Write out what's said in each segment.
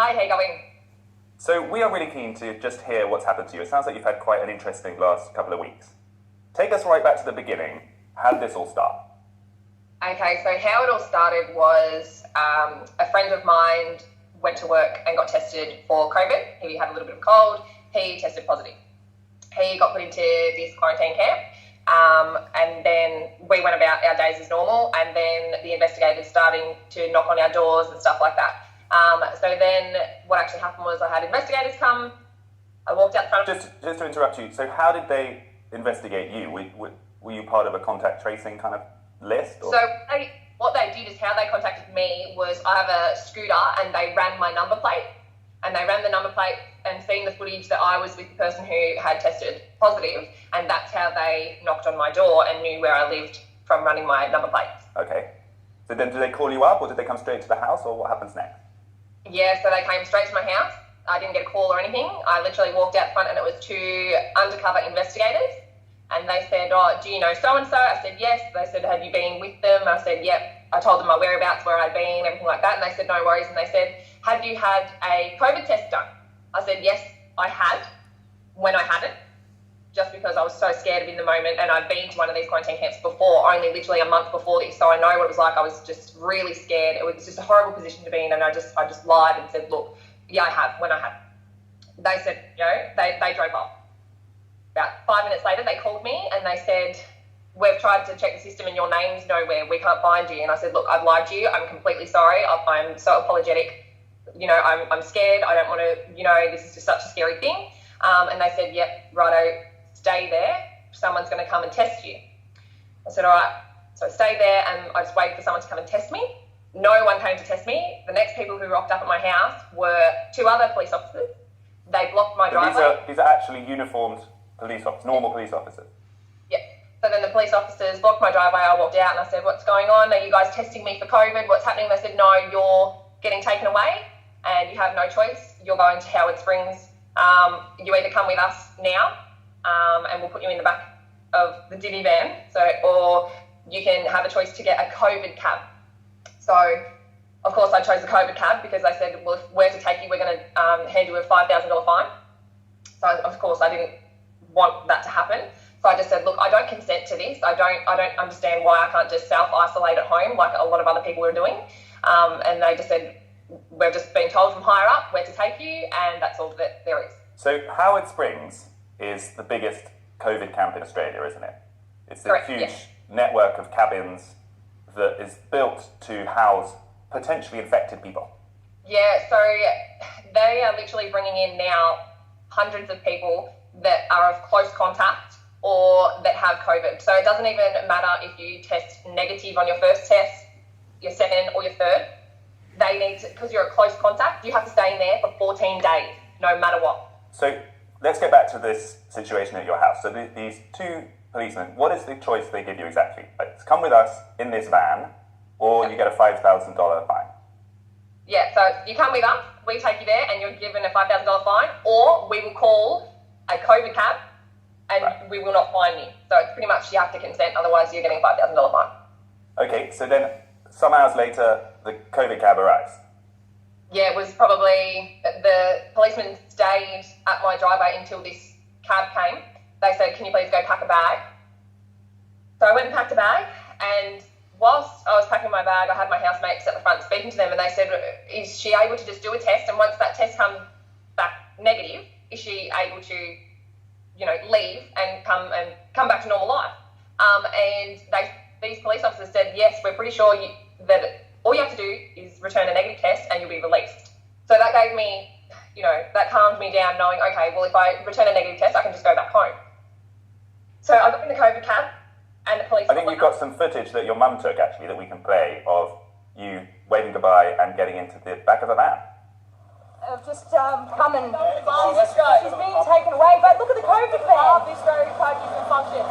Hi, how you going? So we are really keen to just hear what's happened to you. It sounds like you've had quite an interesting last couple of weeks. Take us right back to the beginning. How did this all start? Okay, so how it all started was a friend of mine went to work and got tested for COVID. He had a little bit of a cold. He tested positive. He got put into this quarantine camp, and then we went about our days as normal, and then the investigators starting to knock on our doors and stuff like that. So then what actually happened was I had investigators come. I walked out the front. Just to interrupt you, so how did they investigate you? Were you part of a contact tracing kind of list? Or? So what they did is how they contacted me was I have a scooter and they ran my number plate, and they ran the number plate and seen the footage that I was with the person who had tested positive, and that's how they knocked on my door and knew where I lived from running my number plate. Okay. So then did they call you up or did they come straight to the house, or what happens next? Yeah, so they came straight to my house. I didn't get a call or anything. I literally walked out front and it was two undercover investigators. And they said, oh, do you know so-and-so? I said, yes. They said, have you been with them? I said, yep. I told them my whereabouts, where I'd been, everything like that. And they said, no worries. And they said, have you had a COVID test done? I said, yes, I had, when I hadn't, just because I was so scared of in the moment. And I'd been to one of these quarantine camps before, only literally a month before this. So I know what it was like. I was just really scared. It was just a horrible position to be in. And I just lied and said, look, yeah, I have, when I had. They said, they drove off. About 5 minutes later, they called me and they said, we've tried to check the system and your name's nowhere. We can't find you. And I said, look, I've lied to you. I'm completely sorry. I'm so apologetic. I'm scared. I don't want to, this is just such a scary thing. And they said, yep, righto, stay there. Someone's going to come and test you. I said, all right. So I stayed there and I just waited for someone to come and test me. No one came to test me. The next people who rocked up at my house were two other police officers. They blocked my driveway. These are actually uniformed police officers, normal police officers. Yeah. So then the police officers blocked my driveway. I walked out and I said, what's going on? Are you guys testing me for COVID? What's happening? They said, no, you're getting taken away and you have no choice. You're going to Howard Springs. You either come with us now and we'll put you in the back of the divvy van, or you can have a choice to get a COVID cab. So, of course, I chose the COVID cab because they said, well, if we're to take you, we're going to hand you a $5,000 fine. So, of course, I didn't want that to happen. So I just said, look, I don't consent to this. I don't understand why I can't just self-isolate at home like a lot of other people are doing. And they just said, we've just been told from higher up where to take you, and that's all that there is. So Howard Springs is the biggest COVID camp in Australia, isn't it? It's a huge network of cabins that is built to house potentially infected people. Yeah, so they are literally bringing in now hundreds of people that are of close contact or that have COVID. So it doesn't even matter if you test negative on your first test, your second or your third. They need to, because you're a close contact, you have to stay in there for 14 days, no matter what. So let's get back to this situation at your house. So these two policemen, what is the choice they give you exactly? Like, come with us in this van, or you get a $5,000 fine. Yeah, so you come with us, we take you there, and you're given a $5,000 fine, or we will call a COVID cab, and we will not fine you. So it's pretty much you have to consent, otherwise you're getting a $5,000 fine. Okay, so then some hours later, the COVID cab arrives. Yeah, it was probably, the policeman stayed at my driveway until this cab came. They said, can you please go pack a bag? So I went and packed a bag, and whilst I was packing my bag, I had my housemates at the front speaking to them, and they said, is she able to just do a test? And once that test comes back negative, is she able to, leave and come back to normal life? And these police officers said, yes, we're pretty sure that all you have to do is return a negative test and you'll be released. So that gave me, that calmed me down, knowing, okay, well, if I return a negative test, I can just go back home. So I got in the COVID cab and the police... I think you've got some footage that your mum took, actually, that we can play of you waving goodbye and getting into the back of a van. I've just come and she's being taken away, but look at the COVID van. This very parties and functions.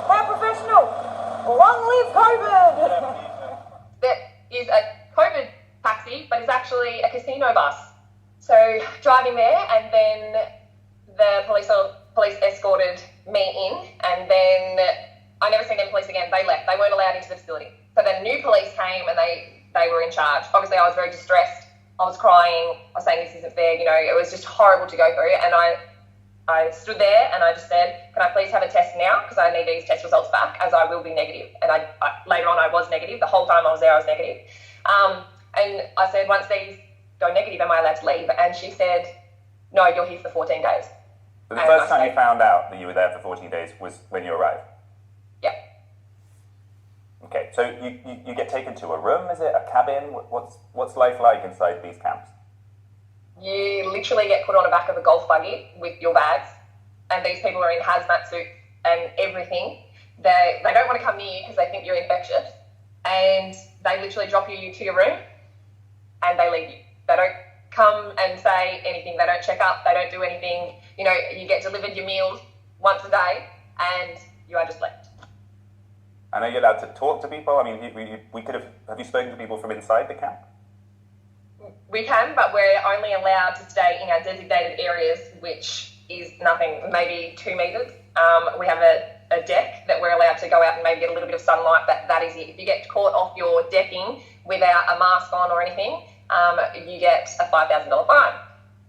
How professional. Long live COVID. That is a COVID taxi, but it's actually a casino bus. So driving there, and then the police escorted me in, and then I never seen them police again. They left. They weren't allowed into the facility. So then new police came and they were in charge. Obviously, I was very distressed I was crying. I was saying this isn't fair. You know, it was just horrible to go through. And I stood there and I just said, can I please have a test now? Because I need these test results back, as I will be negative. And later on I was negative. The whole time I was there I was negative. And I said, once these go negative, am I allowed to leave? And she said, no, you're here for 14 days. So the first time you found out that you were there for 14 days was when you arrived? Yeah. Okay, so you get taken to a room, is it? A cabin? What's life like inside these camps? You literally get put on the back of a golf buggy with your bags, and these people are in hazmat suits and everything. They don't want to come near you because they think you're infectious, and they literally drop you to your room and they leave you. They don't come and say anything. They don't check up. They don't do anything. You know, you get delivered your meals once a day and you are just left. And are you allowed to talk to people? I mean, we could have you spoken to people from inside the camp? We can, but we're only allowed to stay in our designated areas, which is nothing, maybe 2 meters. We have a deck that we're allowed to go out and maybe get a little bit of sunlight, but that is it. If you get caught off your decking without a mask on or anything, you get a $5,000 fine.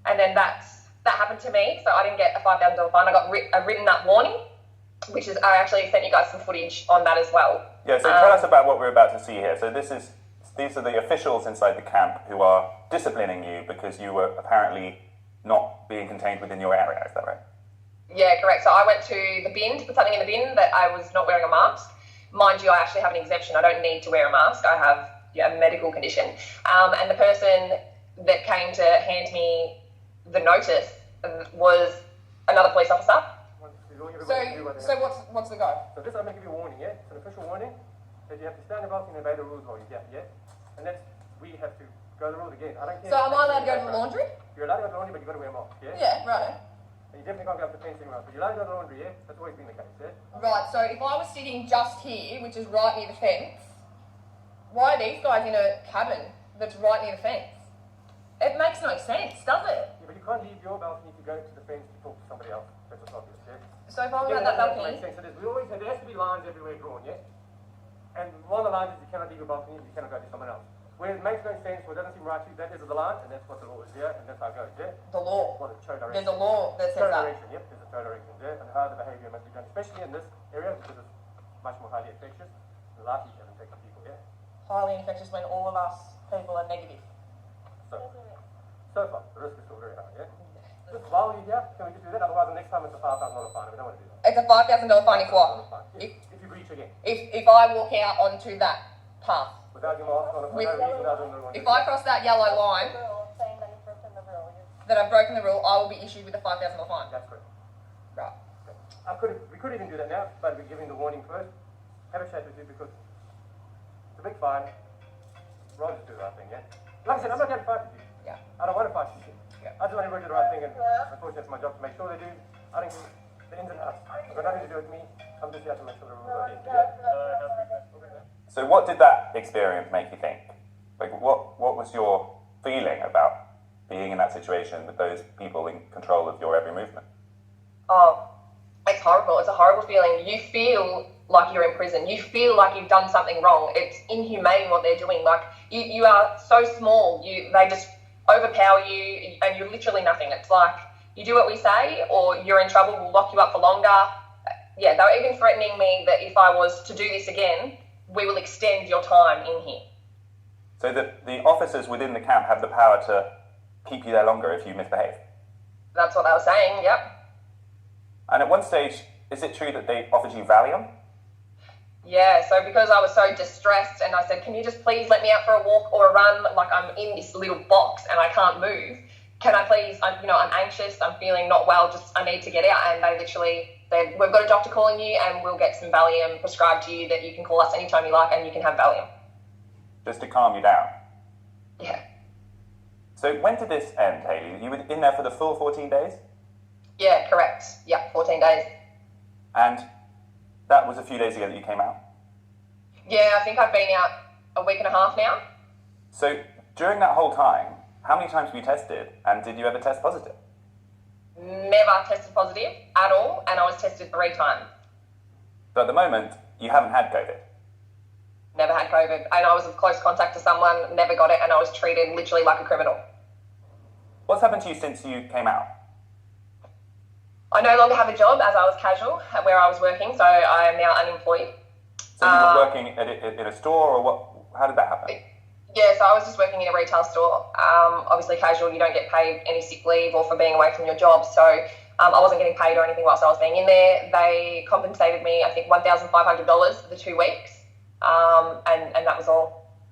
And then that happened to me, so I didn't get a $5,000 fine. I got a written up warning, which is, I actually sent you guys some footage on that as well. Yeah, so tell us about what we're about to see here. So these are the officials inside the camp who are disciplining you because you were apparently not being contained within your area, is that right? Yeah, correct. So I went to the bin to put something in the bin that I was not wearing a mask. Mind you, I actually have an exemption. I don't need to wear a mask. I have a medical condition. And the person that came to hand me the notice was another police officer. So what's the go? So this I'm going to give you a warning, yeah? It's an official warning that you have to stand above and obey the rules while you're here, yeah? And that's, we have to go the rules again. I don't care. So am I allowed to go to the laundry? You're allowed to go to the laundry, but you've got to wear a mask, yeah? Yeah, right. And you definitely can't go up to the fencing around. But you're allowed to go to the laundry, yeah? That's always been the case, yeah? Right, so if I was sitting just here, which is right near the fence, why are these guys in a cabin that's right near the fence? It makes no sense, does it? Yeah, but you can't leave your balcony to go to the fence to talk to somebody else. That's what's obvious, yeah? So if I'm at that balcony... Makes sense. So there has to be lines everywhere drawn, yeah? And one of the lines is you cannot leave your balcony, you cannot go to someone else. Where it makes no sense, where it doesn't seem right to you, that is the line, and that's what the law is, yeah? And that's how it goes, yeah? The law. Well, it's show direction. There's a law that says that. Direction, yep, there's a show direction there, and how the behaviour must be done, especially in this area, because it's much more highly infectious, and likely to infect people, yeah? Highly infectious when all of us people are negative. So far, the risk is still very high, yeah? Just while you're here, can we just do that? Otherwise, the next time it's a $5,000 fine, we don't want to do that. It's a $5,000 fine if what? If you breach again. If I walk out onto that path. Without your mask on, without doing the laundry. If I cross that yellow line, that I've broken the rule, I will be issued with a $5,000 fine. That's correct. Right. We could even do that now, but we're giving the warning first. Have a chat with you because it's a big fine. Rather just do the right thing, yeah? Like I said, I'm not going to fight with you. Yeah. I don't want to fight with you. Yeah. I just want everybody to do the right thing, and unfortunately, it's my job to make sure they do. I don't do the ins and outs. It's got nothing to do with me. I'm just here to make sure the rules are here. Yeah? So what did that experience make you think? Like, what was your feeling about being in that situation with those people in control of your every movement? Oh, it's horrible. It's a horrible feeling. You feel like you're in prison. You feel like you've done something wrong. It's inhumane what they're doing. Like, you are so small. They just overpower you, and you're literally nothing. It's like, you do what we say, or you're in trouble, we'll lock you up for longer. Yeah, they were even threatening me that if I was to do this again, we will extend your time in here. So the officers within the camp have the power to keep you there longer if you misbehave? That's what they were saying, yep. And at one stage, is it true that they offered you Valium? Yeah, so because I was so distressed and I said, can you just please let me out for a walk or a run? Like, I'm in this little box and I can't move. Can I please, I'm anxious, I'm feeling not well, I need to get out. And they literally said, we've got a doctor calling you and we'll get some Valium prescribed to you that you can call us anytime you like and you can have Valium. Just to calm you down? Yeah. So when did this end, Hayley? You were in there for the full 14 days? Yeah, correct. Yeah, 14 days. And that was a few days ago that you came out? Yeah, I think I've been out a week and a half now. So during that whole time, how many times were you tested, and did you ever test positive? Never tested positive at all, and I was tested 3 times. So at the moment, you haven't had COVID? never had COVID. And I was in close contact to someone, never got it, and I was treated literally like a criminal. What's happened to you since you came out? I no longer have a job as I was casual at where I was working, so I am now unemployed. So you were working in a store, or what? How did that happen? Yeah, so I was just working in a retail store. Obviously casual, you don't get paid any sick leave or for being away from your job. So I wasn't getting paid or anything whilst I was being in there. They compensated me, I think, $1,500 for the 2 weeks. And that was all.